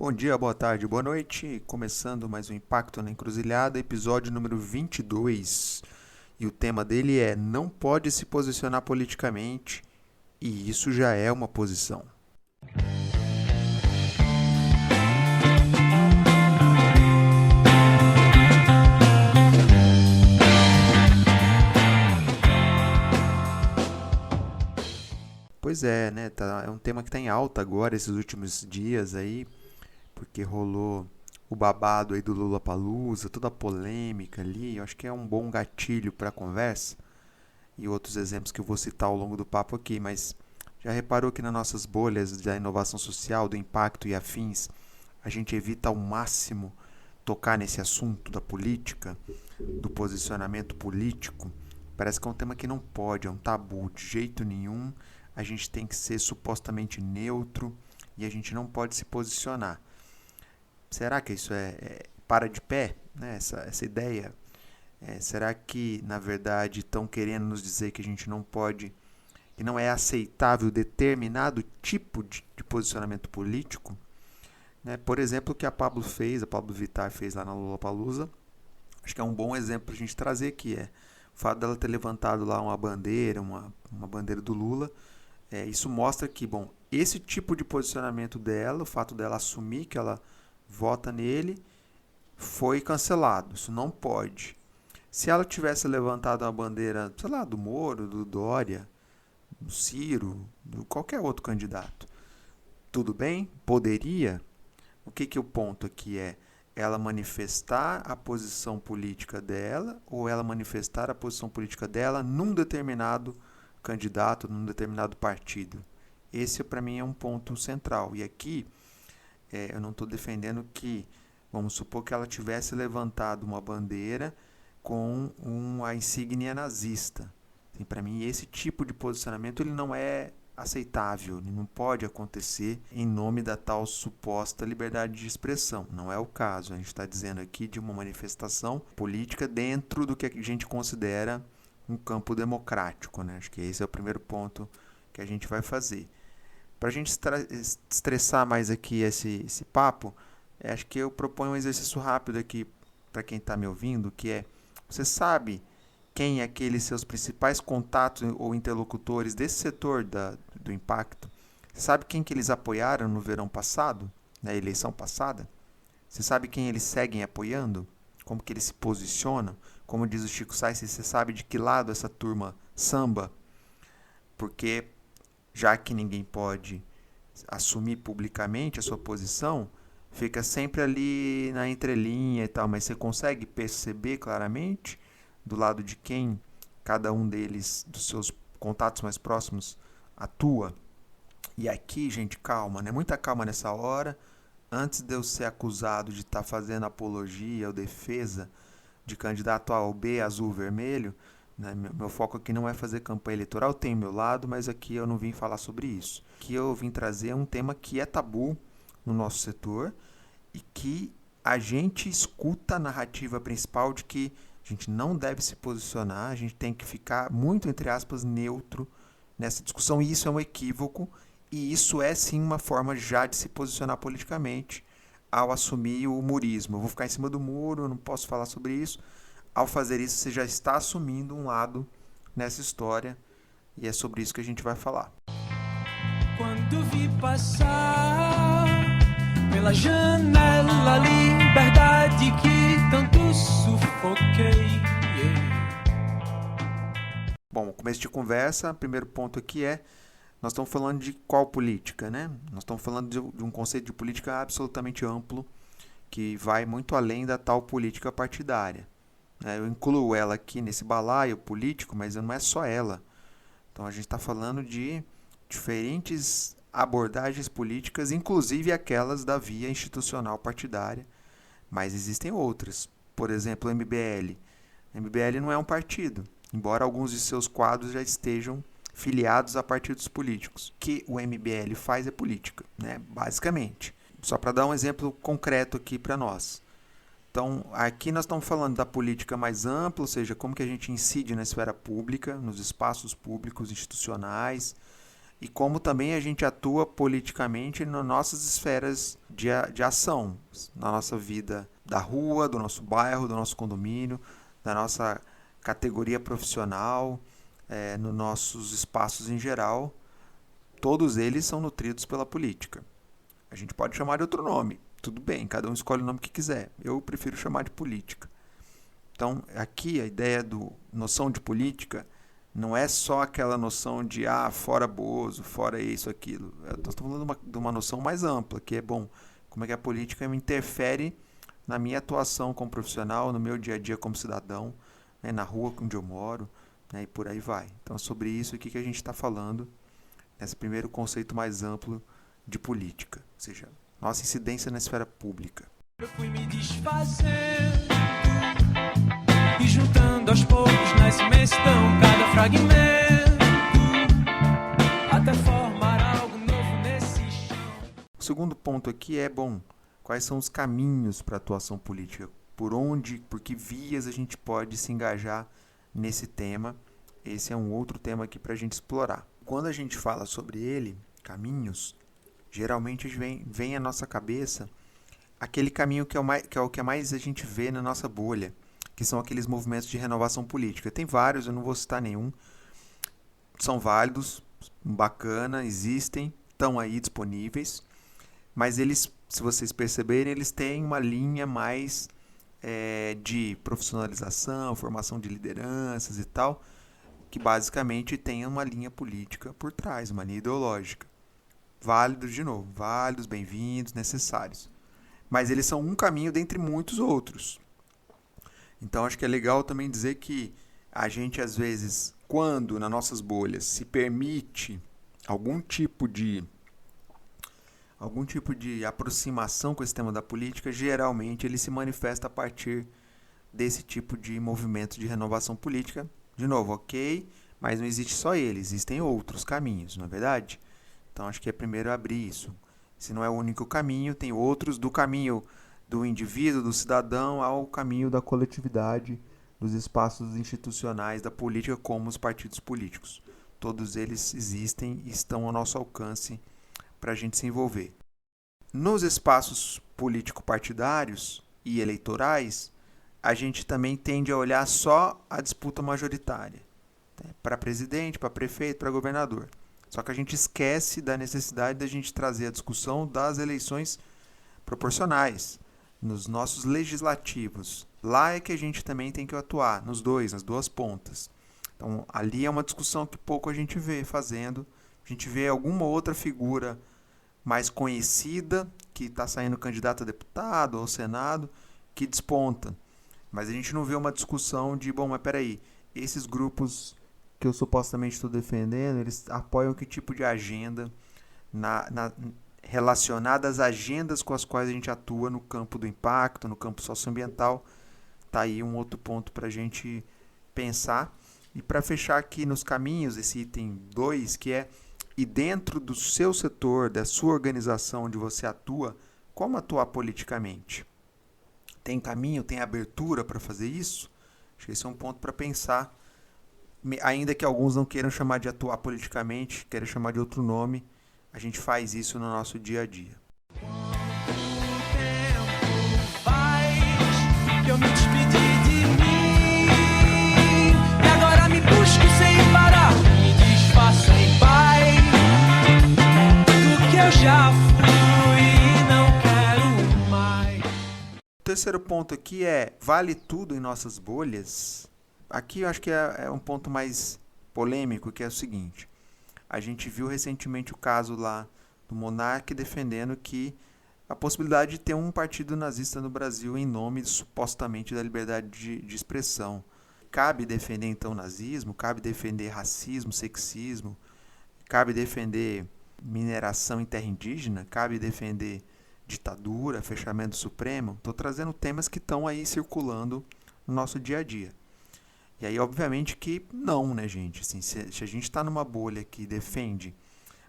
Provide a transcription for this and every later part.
Bom dia, boa tarde, boa noite. Começando mais um Impacto na Encruzilhada, episódio número 22. E o tema dele é Não pode se posicionar politicamente, e isso já é uma posição. Pois é, né? É um tema que está em alta agora, esses últimos dias aí, porque rolou o babado aí do Lollapalooza, toda a polêmica ali. Eu acho que é um bom gatilho para a conversa e outros exemplos que eu vou citar ao longo do papo aqui, mas já reparou que nas nossas bolhas da inovação social, do impacto e afins, a gente evita ao máximo tocar nesse assunto da política, do posicionamento político? Parece que é um tema que não pode, é um tabu de jeito nenhum. A gente tem que ser supostamente neutro e a gente não pode se posicionar. Será que isso para de pé, né? Essa ideia? Será que, na verdade, estão querendo nos dizer que a gente não pode, que não é aceitável determinado tipo de posicionamento político? Né? Por exemplo, o que a Pablo Vittar fez lá na Lollapalooza, acho que é um bom exemplo para a gente trazer, que é o fato dela ter levantado lá uma bandeira, uma bandeira do Lula. Isso mostra que, bom, esse tipo de posicionamento dela, o fato dela assumir que ela vota nele, foi cancelado. Isso não pode. Se ela tivesse levantado uma bandeira, sei lá, do Moro, do Dória, do Ciro, de qualquer outro candidato, tudo bem? Poderia? O que o ponto aqui é? Ela manifestar a posição política dela ou ela manifestar a posição política dela num determinado candidato, num determinado partido? Esse, para mim, é um ponto central. E aqui, eu não estou defendendo que, vamos supor que ela tivesse levantado uma bandeira com uma insígnia nazista. Assim, para mim, esse tipo de posicionamento ele não é aceitável, ele não pode acontecer em nome da tal suposta liberdade de expressão. Não é o caso. A gente está dizendo aqui de uma manifestação política dentro do que a gente considera um campo democrático, né? Acho que esse é o primeiro ponto que a gente vai fazer. Para a gente estressar mais aqui esse papo, acho que eu proponho um exercício rápido aqui para quem está me ouvindo, que é: você sabe quem é aqueles seus principais contatos ou interlocutores desse setor do impacto? Você sabe quem que eles apoiaram no verão passado, na eleição passada? Você sabe quem eles seguem apoiando? Como que eles se posicionam? Como diz o Chico Science, você sabe de que lado essa turma samba? Porque já que ninguém pode assumir publicamente a sua posição, fica sempre ali na entrelinha e tal, mas você consegue perceber claramente do lado de quem cada um deles, dos seus contatos mais próximos, atua? E aqui, gente, calma, né? Muita calma nessa hora. Antes de eu ser acusado de estar fazendo apologia ou defesa de candidato A ou B, azul, vermelho, né? Meu foco aqui não é fazer campanha eleitoral, tem meu lado, mas aqui eu não vim falar sobre isso. Aqui eu vim trazer um tema que é tabu no nosso setor e que a gente escuta a narrativa principal de que a gente não deve se posicionar, a gente tem que ficar muito, entre aspas, neutro nessa discussão, e isso é um equívoco, e isso é sim uma forma já de se posicionar politicamente ao assumir o murismo. Eu vou ficar em cima do muro, eu não posso falar sobre isso. Ao fazer isso, você já está assumindo um lado nessa história, e é sobre isso que a gente vai falar. Quando vi passar pela janela a liberdade que tanto sufoquei. Bom, começo de conversa, primeiro ponto aqui é: nós estamos falando de qual política, né? Nós estamos falando de um conceito de política absolutamente amplo, que vai muito além da tal política partidária. Eu incluo ela aqui nesse balaio político, mas não é só ela. Então a gente está falando de diferentes abordagens políticas, inclusive aquelas da via institucional partidária, mas existem outras. Por exemplo, o MBL. O MBL não é um partido, embora alguns de seus quadros já estejam filiados a partidos políticos. O que o MBL faz é política, né? Basicamente. Só para dar um exemplo concreto aqui para nós. Então, aqui nós estamos falando da política mais ampla, ou seja, como que a gente incide na esfera pública, nos espaços públicos institucionais, e como também a gente atua politicamente nas nossas esferas de ação, na nossa vida da rua, do nosso bairro, do nosso condomínio, da nossa categoria profissional, nos nossos espaços em geral. Todos eles são nutridos pela política. A gente pode chamar de outro nome, tudo bem, cada um escolhe o nome que quiser. Eu prefiro chamar de política. Então, aqui a ideia do noção de política não é só aquela noção de fora Bozo, fora isso, aquilo. Nós estamos falando de uma noção mais ampla, que é, como é que a política me interfere na minha atuação como profissional, no meu dia a dia como cidadão, né, na rua onde eu moro, né, e por aí vai. Então, é sobre isso aqui que a gente está falando, nesse primeiro conceito mais amplo de política, ou seja, nossa incidência na esfera pública. Eu fui me desfazendo e juntando aos poucos nessa imensidão cada fragmento até formar algo novo nesse chão. O segundo ponto aqui é, quais são os caminhos para a atuação política? Por que vias a gente pode se engajar nesse tema? Esse é um outro tema aqui para a gente explorar. Quando a gente fala sobre ele, caminhos, geralmente vem à nossa cabeça aquele caminho que é o que mais a gente vê na nossa bolha, que são aqueles movimentos de renovação política. Tem vários, eu não vou citar nenhum. São válidos, bacana, existem, estão aí disponíveis, mas eles, se vocês perceberem, eles têm uma linha mais de profissionalização, formação de lideranças e tal, que basicamente tem uma linha política por trás, uma linha ideológica. Válidos, de novo, válidos, bem-vindos, necessários. Mas eles são um caminho dentre muitos outros. Então, acho que é legal também dizer que a gente, às vezes, quando nas nossas bolhas se permite algum tipo de aproximação com esse tema da política, geralmente ele se manifesta a partir desse tipo de movimento de renovação política. De novo, ok, mas não existe só ele, existem outros caminhos, não é verdade? Então, acho que é primeiro abrir isso. Se não é o único caminho, tem outros, do caminho do indivíduo, do cidadão, ao caminho da coletividade, dos espaços institucionais da política, como os partidos políticos. Todos eles existem e estão ao nosso alcance para a gente se envolver. Nos espaços político-partidários e eleitorais, a gente também tende a olhar só a disputa majoritária, né? Para presidente, para prefeito, para governador. Só que a gente esquece da necessidade da gente trazer a discussão das eleições proporcionais, nos nossos legislativos. Lá é que a gente também tem que atuar, nas duas pontas. Então, ali é uma discussão que pouco a gente vê fazendo. A gente vê alguma outra figura mais conhecida, que está saindo candidato a deputado ou senado, que desponta. Mas a gente não vê uma discussão de, mas peraí, esses grupos que eu supostamente estou defendendo, eles apoiam que tipo de agenda relacionada às agendas com as quais a gente atua no campo do impacto, no campo socioambiental. Está aí um outro ponto para a gente pensar. E para fechar aqui nos caminhos, esse item 2, que é, e dentro do seu setor, da sua organização onde você atua, como atuar politicamente? Tem caminho, tem abertura para fazer isso? Acho que esse é um ponto para pensar. Ainda que alguns não queiram chamar de atuar politicamente, queiram chamar de outro nome, a gente faz isso no nosso dia a dia. Quanto tempo faz que eu me despedi de mim e agora me busco sem parar, me desfaço em paz do que eu já fui e não quero mais. O terceiro ponto aqui é, vale tudo em nossas bolhas? Aqui eu acho que é um ponto mais polêmico, que é o seguinte. A gente viu recentemente o caso lá do Monark defendendo que a possibilidade de ter um partido nazista no Brasil em nome supostamente da liberdade de expressão. Cabe defender então o nazismo? Cabe defender racismo, sexismo? Cabe defender mineração em terra indígena? Cabe defender ditadura, fechamento do Supremo? Estou trazendo temas que estão aí circulando no nosso dia a dia. E aí, obviamente que não, né, gente? Assim, se a gente está numa bolha que defende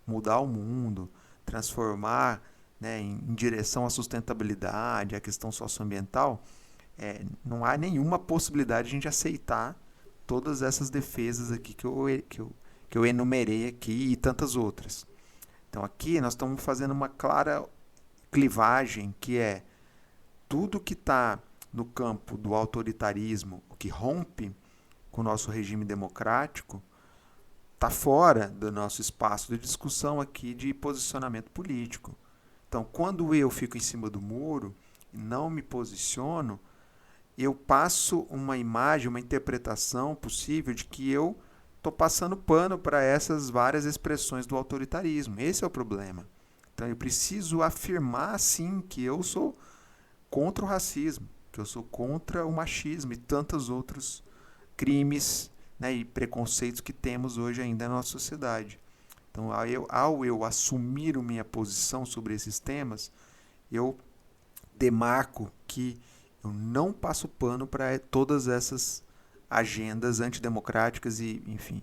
mudar o mundo, transformar, né, em direção à sustentabilidade, à questão socioambiental, não há nenhuma possibilidade de a gente aceitar todas essas defesas aqui que que eu enumerei aqui e tantas outras. Então aqui nós estamos fazendo uma clara clivagem, que é tudo que está no campo do autoritarismo, o que rompe com o nosso regime democrático, está fora do nosso espaço de discussão aqui de posicionamento político. Então, quando eu fico em cima do muro e não me posiciono, eu passo uma imagem, uma interpretação possível de que eu estou passando pano para essas várias expressões do autoritarismo. Esse é o problema. Então, eu preciso afirmar, sim, que eu sou contra o racismo, que eu sou contra o machismo e tantos outros crimes, né, e preconceitos que temos hoje ainda na nossa sociedade. Então, ao eu assumir a minha posição sobre esses temas, eu demarco que eu não passo pano para todas essas agendas antidemocráticas e, enfim,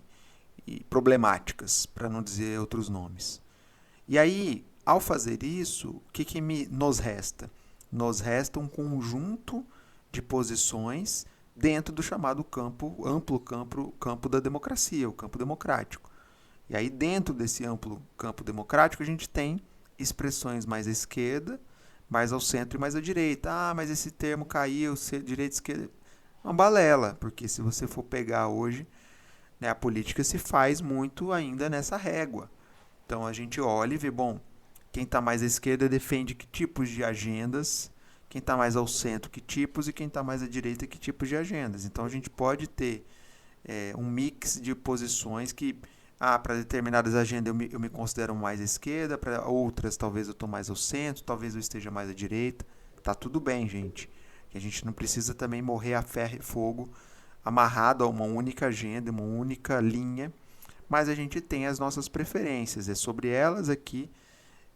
e problemáticas, para não dizer outros nomes. E aí, ao fazer isso, o que nos resta? Nos resta um conjunto de posições dentro do chamado amplo campo da democracia, o campo democrático. E aí, dentro desse amplo campo democrático, a gente tem expressões mais à esquerda, mais ao centro e mais à direita. Ah, mas esse termo caiu, direita e esquerda. Uma balela, porque se você for pegar hoje, né, a política se faz muito ainda nessa régua. Então a gente olha e vê, bom, quem está mais à esquerda defende que tipos de agendas, quem está mais ao centro que tipos e quem está mais à direita que tipos de agendas. Então a gente pode ter um mix de posições que, para determinadas agendas eu me considero mais à esquerda, para outras talvez eu estou mais ao centro, talvez eu esteja mais à direita. Tá tudo bem, gente. A gente não precisa também morrer a ferro e fogo amarrado a uma única agenda, uma única linha, mas a gente tem as nossas preferências. É sobre elas aqui,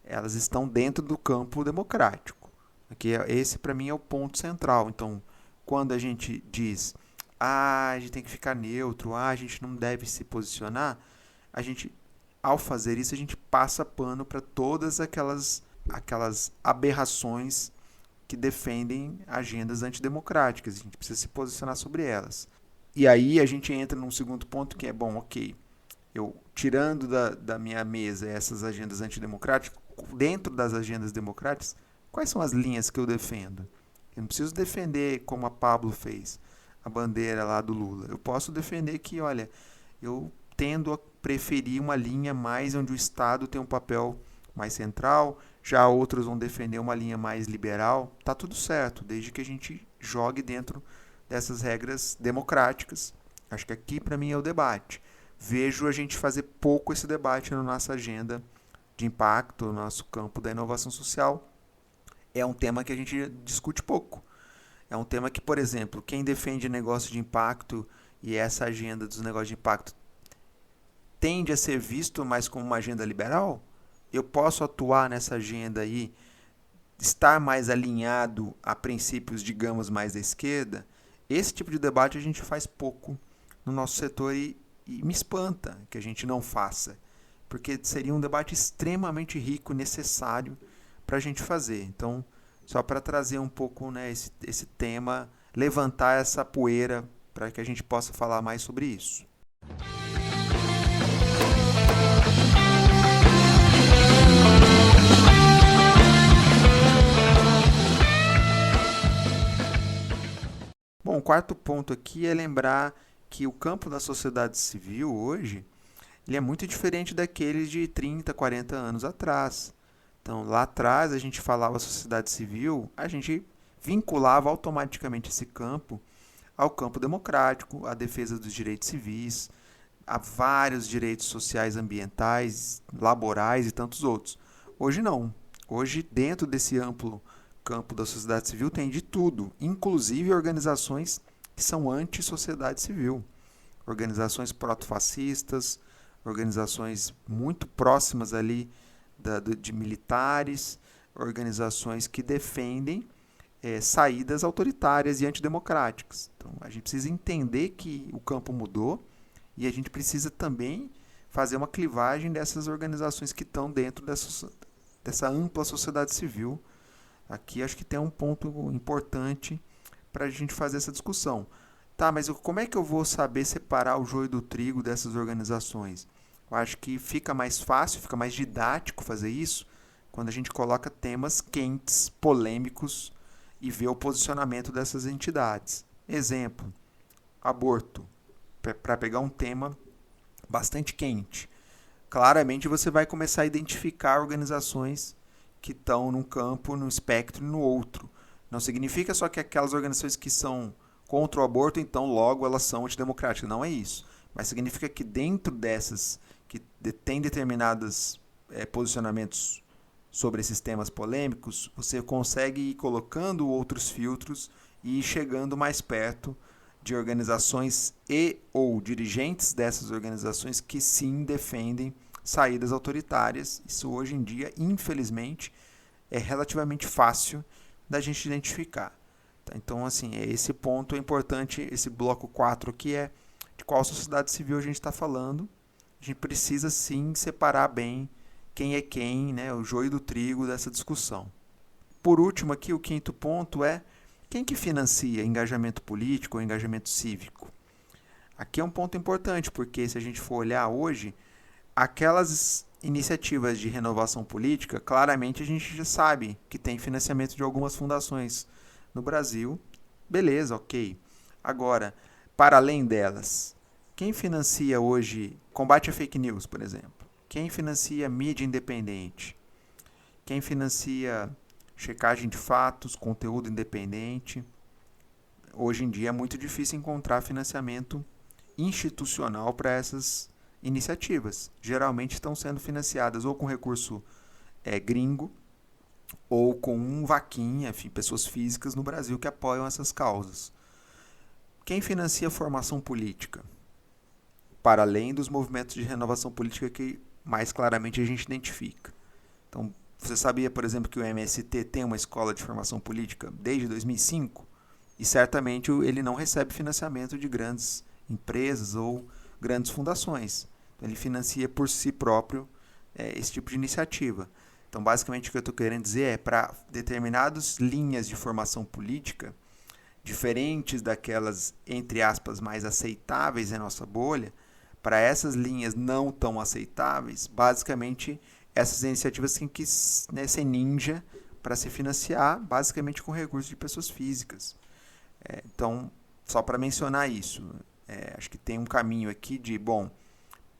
elas estão dentro do campo democrático. Aqui, esse para mim é o ponto central. Então, quando a gente diz, a gente tem que ficar neutro, a gente não deve se posicionar, a gente, ao fazer isso, a gente passa pano para todas aquelas aberrações que defendem agendas antidemocráticas. A gente precisa se posicionar sobre elas. E aí a gente entra num segundo ponto que é, bom, ok, eu tirando da minha mesa essas agendas antidemocráticas, dentro das agendas democráticas, quais são as linhas que eu defendo? Eu não preciso defender como a Pablo fez, a bandeira lá do Lula. Eu posso defender que, olha, eu tendo a preferir uma linha mais onde o Estado tem um papel mais central, já outros vão defender uma linha mais liberal. Tá tudo certo, desde que a gente jogue dentro dessas regras democráticas. Acho que aqui para mim é o debate. Vejo a gente fazer pouco esse debate na nossa agenda de impacto, no nosso campo da inovação social. É um tema que a gente discute pouco. É um tema que, por exemplo, quem defende negócio de impacto e essa agenda dos negócios de impacto tende a ser visto mais como uma agenda liberal? Eu posso atuar nessa agenda aí, estar mais alinhado a princípios, digamos, mais da esquerda? Esse tipo de debate a gente faz pouco no nosso setor e me espanta que a gente não faça, porque seria um debate extremamente rico, necessário para a gente fazer. Então, só para trazer um pouco, né, esse tema, levantar essa poeira para que a gente possa falar mais sobre isso. Bom, o quarto ponto aqui é lembrar que o campo da sociedade civil hoje ele é muito diferente daquele de 30, 40 anos atrás. Então, lá atrás, a gente falava sociedade civil, a gente vinculava automaticamente esse campo ao campo democrático, à defesa dos direitos civis, a vários direitos sociais, ambientais, laborais e tantos outros. Hoje não. Hoje, dentro desse amplo campo da sociedade civil, tem de tudo, inclusive organizações que são anti-sociedade civil. Organizações protofascistas, organizações muito próximas ali de militares, organizações que defendem saídas autoritárias e antidemocráticas. Então, a gente precisa entender que o campo mudou e a gente precisa também fazer uma clivagem dessas organizações que estão dentro dessa ampla sociedade civil. Aqui acho que tem um ponto importante para a gente fazer essa discussão. Tá, mas como é que eu vou saber separar o joio do trigo dessas organizações? Eu acho que fica mais fácil, fica mais didático fazer isso quando a gente coloca temas quentes, polêmicos e vê o posicionamento dessas entidades. Exemplo, aborto, para pegar um tema bastante quente. Claramente você vai começar a identificar organizações que estão num campo, num espectro e no outro. Não significa só que aquelas organizações que são contra o aborto, então logo elas são antidemocráticas. Não é isso. Mas significa que dentro dessas que têm determinados posicionamentos sobre esses temas polêmicos, você consegue ir colocando outros filtros e ir chegando mais perto de organizações e ou dirigentes dessas organizações que sim defendem saídas autoritárias. Isso hoje em dia, infelizmente, é relativamente fácil da gente identificar. Então, assim, esse ponto é importante, esse bloco 4 aqui é de qual sociedade civil a gente está falando. A gente precisa sim separar bem quem é quem, né, o joio do trigo dessa discussão. Por último aqui, o quinto ponto é quem que financia engajamento político ou engajamento cívico? Aqui é um ponto importante, porque se a gente for olhar hoje, aquelas iniciativas de renovação política, claramente a gente já sabe que tem financiamento de algumas fundações no Brasil. Beleza, ok. Agora, para além delas, quem financia hoje combate a fake news, por exemplo? Quem financia mídia independente? Quem financia checagem de fatos, conteúdo independente? Hoje em dia é muito difícil encontrar financiamento institucional para essas iniciativas. Geralmente estão sendo financiadas ou com recurso gringo ou com vaquinha, enfim, pessoas físicas no Brasil que apoiam essas causas. Quem financia a formação política? Para além dos movimentos de renovação política que mais claramente a gente identifica. Então, você sabia, por exemplo, que o MST tem uma escola de formação política desde 2005? E certamente ele não recebe financiamento de grandes empresas ou grandes fundações. Então, ele financia por si próprio esse tipo de iniciativa. Então, basicamente, o que eu estou querendo dizer é para determinadas linhas de formação política, diferentes daquelas, entre aspas, mais aceitáveis em nossa bolha, para essas linhas não tão aceitáveis, basicamente, essas iniciativas têm que ser ninja para se financiar, basicamente com recursos de pessoas físicas. Então, só para mencionar isso, acho que tem um caminho aqui de, bom,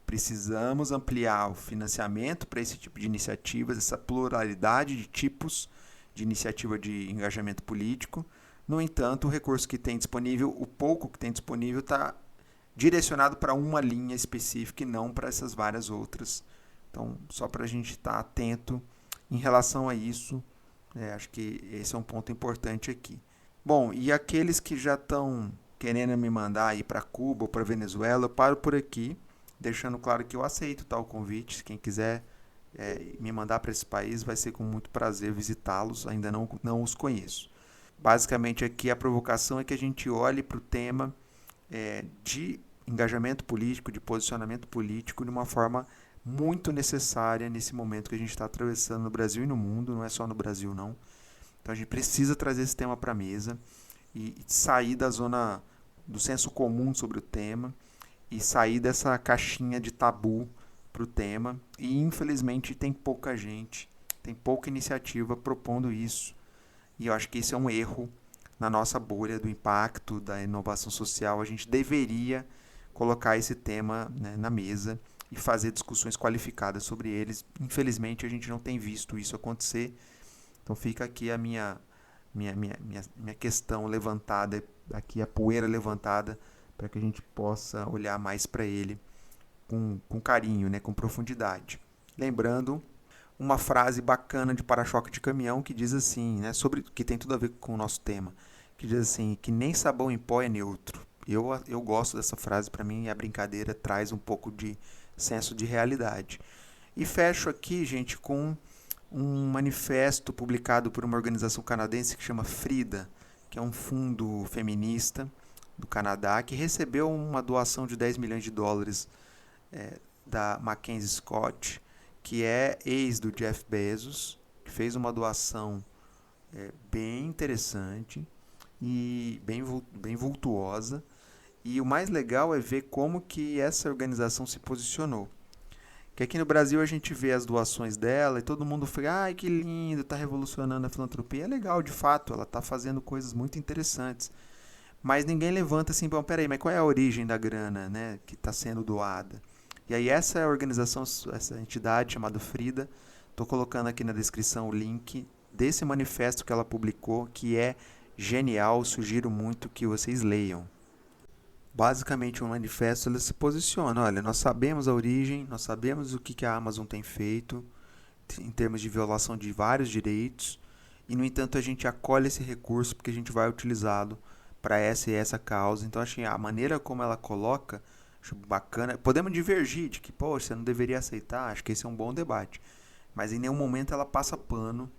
precisamos ampliar o financiamento para esse tipo de iniciativas, essa pluralidade de tipos de iniciativa de engajamento político. No entanto, o recurso que tem disponível, o pouco que tem disponível, está direcionado para uma linha específica e não para essas várias outras. Então, só para a gente estar atento em relação a isso, acho que esse é um ponto importante aqui. Bom, e aqueles que já estão querendo me mandar ir para Cuba ou para Venezuela, eu paro por aqui, deixando claro que eu aceito tal convite. Quem quiser me mandar para esse país, vai ser com muito prazer visitá-los, ainda não os conheço. Basicamente aqui a provocação é que a gente olhe para o tema de engajamento político, de posicionamento político, de uma forma muito necessária nesse momento que a gente está atravessando no Brasil e no mundo, não é só no Brasil não. Então a gente precisa trazer esse tema para a mesa e sair da zona do senso comum sobre o tema e sair dessa caixinha de tabu para o tema. E infelizmente tem pouca gente, tem pouca iniciativa propondo isso. E eu acho que isso é um erro na nossa bolha do impacto, da inovação social. A gente deveria colocar esse tema, né, na mesa e fazer discussões qualificadas sobre eles. Infelizmente a gente não tem visto isso acontecer. Então fica aqui a minha questão levantada, aqui a poeira levantada, para que a gente possa olhar mais para ele com carinho, né, com profundidade. Lembrando uma frase bacana de para-choque de caminhão que diz assim, né, que tem tudo a ver com o nosso tema, que diz assim, que nem sabão em pó é neutro. Eu gosto dessa frase, para mim a brincadeira traz um pouco de senso de realidade. E fecho aqui, gente, com um manifesto publicado por uma organização canadense que chama FRIDA, que é um fundo feminista do Canadá, que recebeu uma doação de 10 milhões de dólares da Mackenzie Scott, que é ex do Jeff Bezos, que fez uma doação bem interessante e bem vultuosa. E o mais legal é ver como que essa organização se posicionou. Porque aqui no Brasil a gente vê as doações dela e todo mundo fala, ai que lindo, tá revolucionando a filantropia. É legal, de fato, ela tá fazendo coisas muito interessantes. Mas ninguém levanta assim, bom, peraí, mas qual é a origem da grana, né, que está sendo doada? E aí essa organização, essa entidade chamada Frida, estou colocando aqui na descrição o link desse manifesto que ela publicou, que é genial, sugiro muito que vocês leiam. Basicamente, o manifesto ele se posiciona, olha, nós sabemos a origem, nós sabemos o que a Amazon tem feito em termos de violação de vários direitos, e no entanto a gente acolhe esse recurso porque a gente vai utilizá-lo para essa e essa causa. Então, achei a maneira como ela coloca, acho bacana. Podemos divergir de que, poxa, você não deveria aceitar, acho que esse é um bom debate. Mas em nenhum momento ela passa pano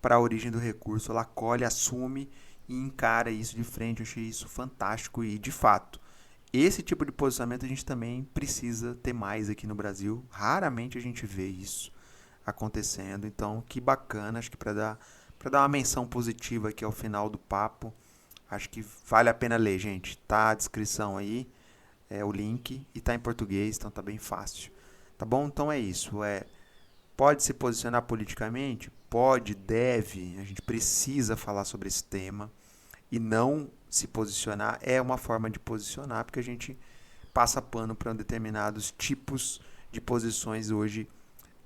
para a origem do recurso, ela acolhe, assume e encara isso de frente. Eu achei isso fantástico e, de fato, esse tipo de posicionamento a gente também precisa ter mais aqui no Brasil. Raramente a gente vê isso acontecendo. Então, que bacana, acho que para dar uma menção positiva aqui ao final do papo. Acho que vale a pena ler, gente. Tá a descrição aí, o link, e tá em português, então tá bem fácil. Tá bom? Então é isso. Pode se posicionar politicamente? Pode, deve. A gente precisa falar sobre esse tema. E não se posicionar é uma forma de posicionar, porque a gente passa pano para determinados tipos de posições hoje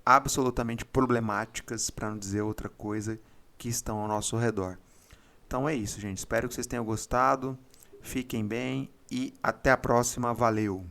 absolutamente problemáticas, para não dizer outra coisa, que estão ao nosso redor. Então é isso, gente. Espero que vocês tenham gostado. Fiquem bem e até a próxima. Valeu!